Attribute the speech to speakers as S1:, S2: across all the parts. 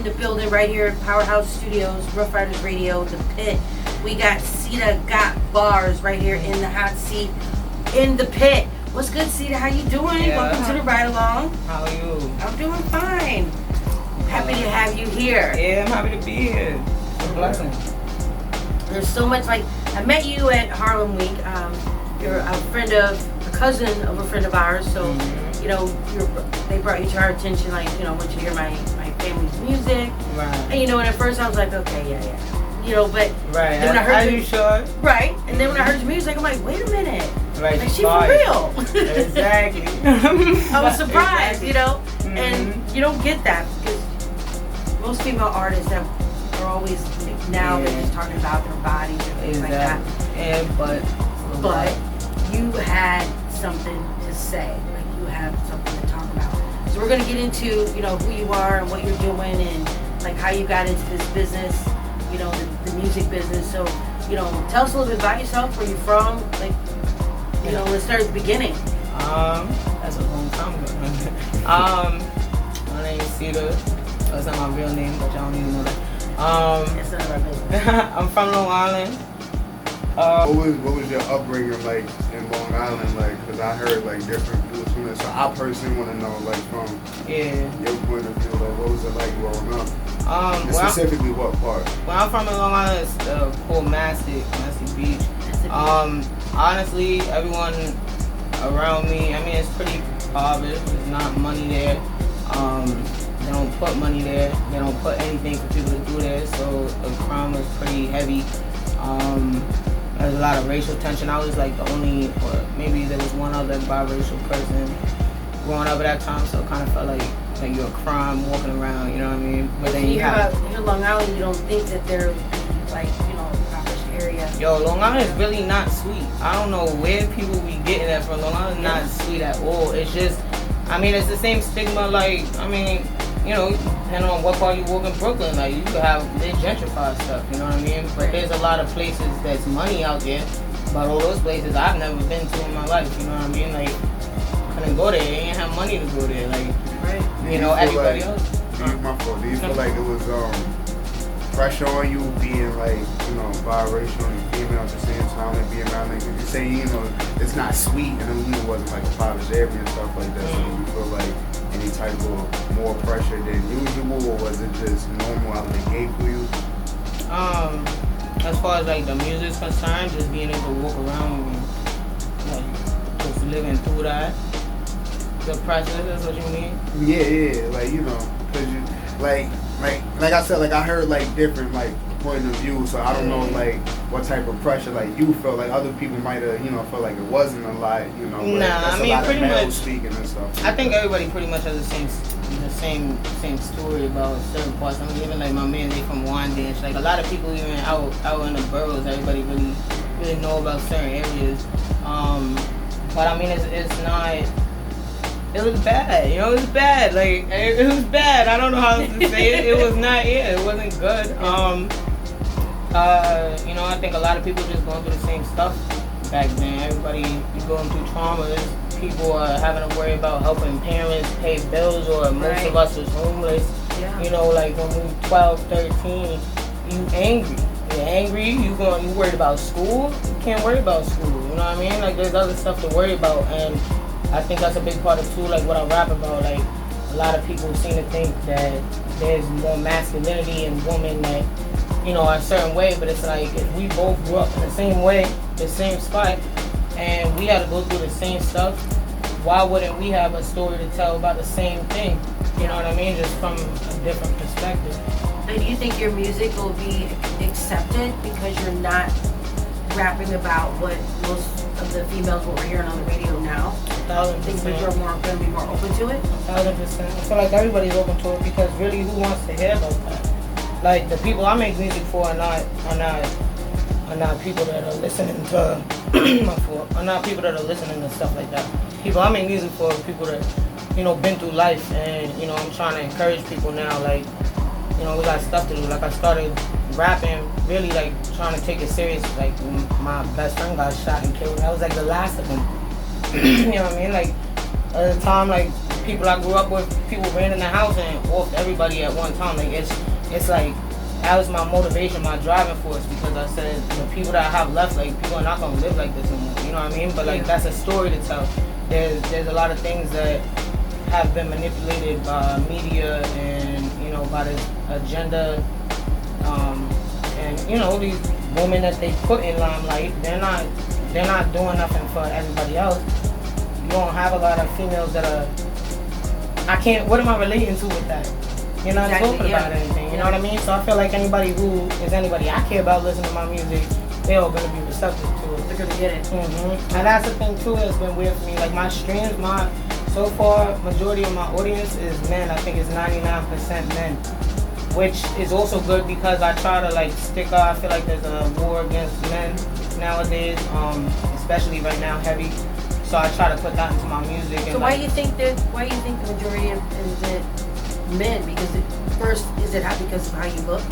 S1: in the building right here at Powerhouse Studios, Ruff Ryders Radio, The Pit. We got Ceda, got Barz right here in the hot seat in The Pit. What's good, Ceda? How you doing?
S2: Yeah.
S1: Welcome to the ride along.
S2: How are you?
S1: I'm doing fine. Happy to have you here.
S2: Yeah, I'm happy to be here. It's a blessing.
S1: There's so much, like, I met you at Harlem Week. You're a cousin of a friend of ours, so you know, they brought you to our attention, like, you know, I want you to hear my family's music.
S2: Right.
S1: And you know, and at first I was like, okay, yeah. You know, but
S2: Right.
S1: then when I heard
S2: Are you sure?
S1: Right. And then when I heard your music, I'm like, wait a minute.
S2: Right.
S1: Like, she for real.
S2: Exactly.
S1: I was surprised,
S2: Exactly.
S1: you know? And you don't get that because most female artists that are always, like, now they're just talking about their bodies and things like that.
S2: And
S1: But you had something to say. Like, you have something to talk about. So we're gonna get into, you know, who you are and what you're doing and like how you got into this business, you know, the music business. So, you know, tell us a little bit about yourself, where you're from, like, you know, let's start at the beginning.
S2: That's a long time ago. My name is Ceda. That's not my real name, but y'all don't even know that.
S1: That's none of our business.
S2: I'm from Long Island.
S3: What was your upbringing like in Long Island? Like, because I heard like different views from it. So I personally want to know, like, from your point of view, like, what was it like growing up? And specifically, what part?
S2: Where I'm from in Long Island is called Mastic Beach. Honestly, everyone around me, I mean, it's pretty impoverished. There's not money there. They don't put money there. They don't put anything for people to do there. So the crime was pretty heavy. There's a lot of racial tension. I was like the only, or maybe there was one other biracial person growing up at that time. So it kind of felt like you're a crime walking around. You know what I mean? But then you have
S1: here in Long Island, you don't think that they're like, you know, impoverished area.
S2: Yo, Long Island is really not sweet. I don't know where people be getting that from. Long Island is not sweet at all. It's just, I mean, it's the same stigma. Like, I mean, you know, depending on what part you walk in Brooklyn, like, you could have they gentrified stuff, you know what I mean? But there's a lot of places that's money out there, but all those places I've never been to in my life, you know what I mean? Like, couldn't go there, they ain't have money to go there, like, you know, everybody else.
S3: Do you feel like it was pressure on you being, like, you know, biracial and female at the same time and being around, like, you say, you know, it's not sweet, and then it wasn't like a impoverished area and stuff like that, so you feel like any type of more pressure than usual, or was it just normal out of the gate for you?
S2: As far as like the music's concerned, just being able to walk around and like just living through that, the pressure, that's what you mean?
S3: Yeah, like, you know, cause you like I said, like, I heard like different like point of view, so I don't know like what type of pressure like you felt. Like other people might have, you know, felt like it wasn't a lot, you know.
S2: Nah,
S3: that's
S2: I mean,
S3: a lot
S2: pretty
S3: of male
S2: much
S3: speaking and stuff.
S2: I think everybody pretty much has the same story about certain parts. I mean, even like my man, they from Wyandanch. Like a lot of people even out in the boroughs, everybody really know about certain areas. But I mean, it's not. It was bad, you know. It was bad. Like it was bad. I don't know how to say it. It was not. Yeah, it wasn't good. You know, I think a lot of people just going through the same stuff back then. Everybody going through traumas. People are having to worry about helping parents pay bills, or most of us was homeless. You know, like when we were 12, 13, you angry. You're angry, you worried about school. You can't worry about school, you know what I mean? Like there's other stuff to worry about, and I think that's a big part of too, like what I rap about. Like a lot of people seem to think that there's more masculinity in women that, you know, are a certain way, but it's like if we both grew up in the same way, the same spot, and we had to go through the same stuff, why wouldn't we have a story to tell about the same thing? You know what I mean? Just from a different perspective.
S1: And do you think your music will be accepted because you're not rapping about what most of the females what we're hearing on the radio now?
S2: 1,000%.
S1: Think that you're going to be more open to it?
S2: 1,000%. I feel like everybody's open to it because really, who wants to hear about that? Like the people I make music for are not people that are listening to my fault. Are not people that are listening to stuff like that. People I make music for are people that, you know, been through life, and you know, I'm trying to encourage people now. Like, you know, we got stuff to do. Like I started rapping, really like trying to take it serious. Like my best friend got shot and killed. That was like the last of them. You know what I mean? Like at the time, like people I grew up with, people ran in the house and off everybody at one time. Like it's like that was my motivation, my driving force, because I said the people that I have left, like people are not gonna live like this anymore. You know what I mean? But like that's a story to tell. There's a lot of things that have been manipulated by media and by this agenda, and these women that they put in limelight, they're not doing nothing for everybody else. You don't have a lot of females that are. What am I relating to with that? You're not talking about anything. You know what I mean? So I feel like anybody who is anybody I care about listening to my music, they're all gonna be receptive to it.
S1: They're gonna get it.
S2: Mm-hmm. And that's the thing too that's been weird for me. Like my streams, so far majority of my audience is men. I think it's 99% men, which is also good because I try to like stick up. I feel like there's a war against men nowadays, especially right now, heavy. So I try to put that into my music.
S1: So why do you think the majority is it men? Because because of how you look?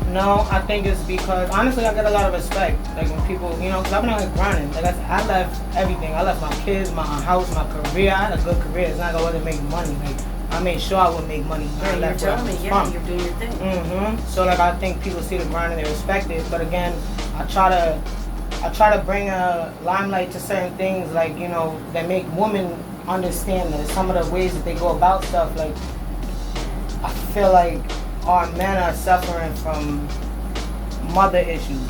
S2: No, I think it's because, honestly, I get a lot of respect. Like, when people, because I've been out here grinding. Like, I left everything. I left my kids, my house, my career. I had a good career. It's not like I wasn't making money. Like, I made sure I would make money.
S1: Yeah, you're telling me, you're doing your thing.
S2: Mm-hmm. So, like, I think people see the grind and they respect it. But again, I try to bring a limelight to certain things, like, that make women understand that some of the ways that they go about stuff, like, I feel like our men are suffering from mother issues.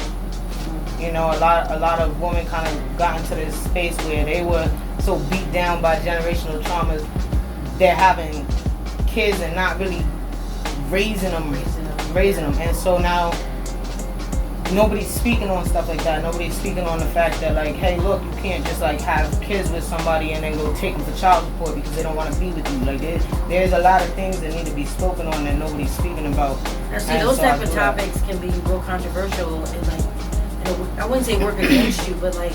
S2: A lot of women kind of got into this space where they were so beat down by generational traumas, they're having kids and not really raising them. And so now nobody's speaking on stuff like that. Nobody's speaking on the fact that, like, hey, look, you can't just like have kids with somebody and then go take them for child support because they don't want to be with you. Like, there's a lot of things that need to be spoken on that nobody's speaking about.
S1: Now, see, those type of topics can be real controversial and like, I wouldn't say work against you, but like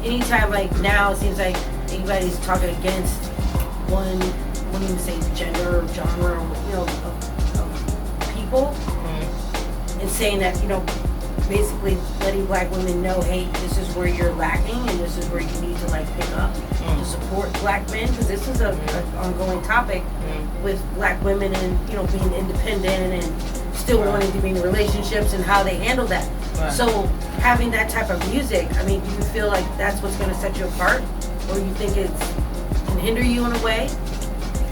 S1: anytime, like now it seems like anybody's talking against one, I wouldn't even say gender or genre, of people, and saying that basically letting black women know, hey, this is where you're lacking and this is where you need to like pick up to support black men, because this is an ongoing topic with black women and being independent and still wanting to be in relationships and how they handle that. Right. So having that type of music, I mean, do you feel like that's what's going to set you apart, or you think it can hinder you in a way?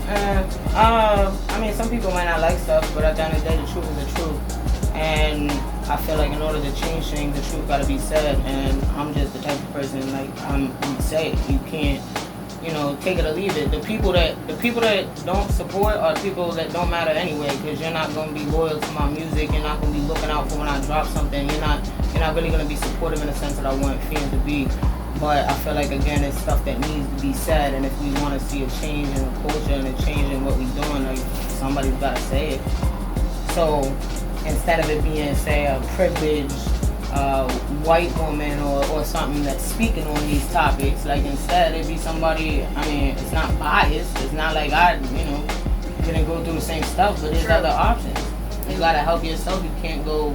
S2: I mean, some people might not like stuff, but at the end of the day, the truth is the truth. And I feel like in order to change things, the truth gotta be said. And I'm just the type of person, like, I'm say it. You can't, take it or leave it. The people that don't support are people that don't matter anyway, because you're not gonna be loyal to my music. You're not gonna be looking out for when I drop something. You're not really gonna be supportive in the sense that I want fans to be. But I feel like, again, it's stuff that needs to be said, and if we want to see a change in the culture and a change in what we're doing, like, somebody's got to say it. So instead of it being, say, a privileged white woman or something that's speaking on these topics, like, instead it be somebody, I mean, it's not biased. It's not like I, didn't go through the same stuff, but there's other options. You got to help yourself. You can't go,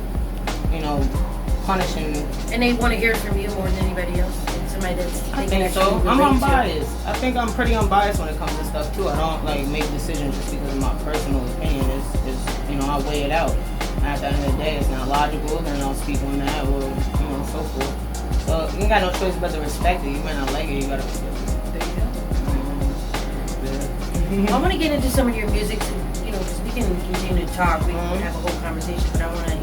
S2: punishing.
S1: And they want to hear it from you more than anybody else. Somebody that's
S2: I think so. I'm unbiased. I think I'm pretty unbiased when it comes to stuff too. I don't like make decisions just because of my personal opinion. It's I weigh it out. And at the end of the day, it's not logical. Then I'll speak on that or so forth. So you ain't got no choice but to respect it. You might not like it. You gotta respect it.
S1: There you go. I want to get into some of your music. Because we can continue to talk. We can have a whole conversation, but I want to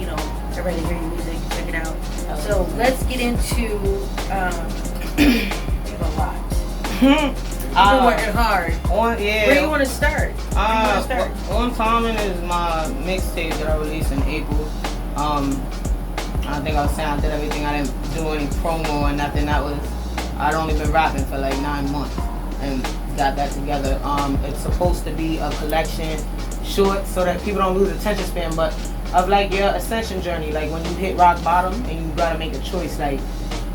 S1: everybody to hear your music, check it out. So let's get into you have a lot. You've been working hard. Where do you want to start?
S2: On Common is my mixtape that I released in April. I think I was saying I did everything. I didn't do any promo or nothing. I'd only been rapping for like 9 months and got that together. It's supposed to be a collection short so that people don't lose attention span, but of like your ascension journey, like when you hit rock bottom and you gotta make a choice, like,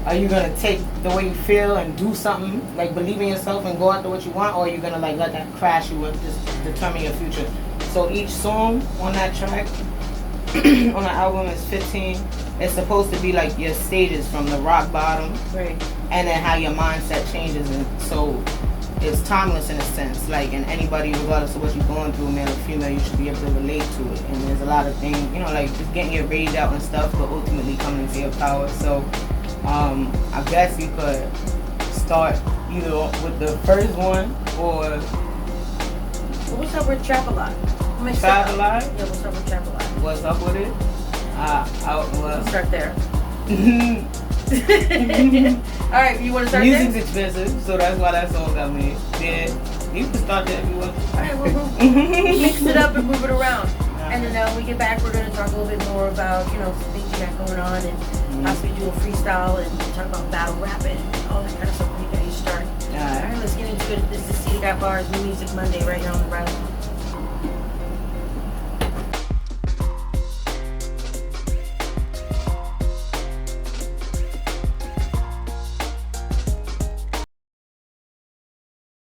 S2: are you gonna take the way you feel and do something, like believe in yourself and go after what you want, or are you gonna like let that crash you and just determine your future? So each song on that track, on the album is 15. It's supposed to be like your stages from the rock bottom,
S1: right,
S2: and then how your mindset changes. And so it's timeless in a sense. Like, and anybody, regardless of what you're going through, male or female, you should be able to relate to it. And there's a lot of things, you know, like just getting your rage out and stuff, but ultimately coming into your power. So, I guess you could start either with the first one or.
S1: What's up with Trap a Lot?
S2: Trap a Lot?
S1: Yeah, what's up with Trap a Lot?
S2: What's up with it?
S1: Let's start there. All right, you want to start
S2: Music's
S1: there?
S2: expensive, so that's why that song got made. Yeah, you can start there if you want.
S1: All right, we'll mix it up and move it around. And then when we get back, we're going to talk a little bit more about, you know, things you got going on and possibly do a freestyle and talk about battle rapping and all that kind of stuff when you get you started. All right, let's get into it. This is Ceda got Barz, New Music Monday right here on the Ryde.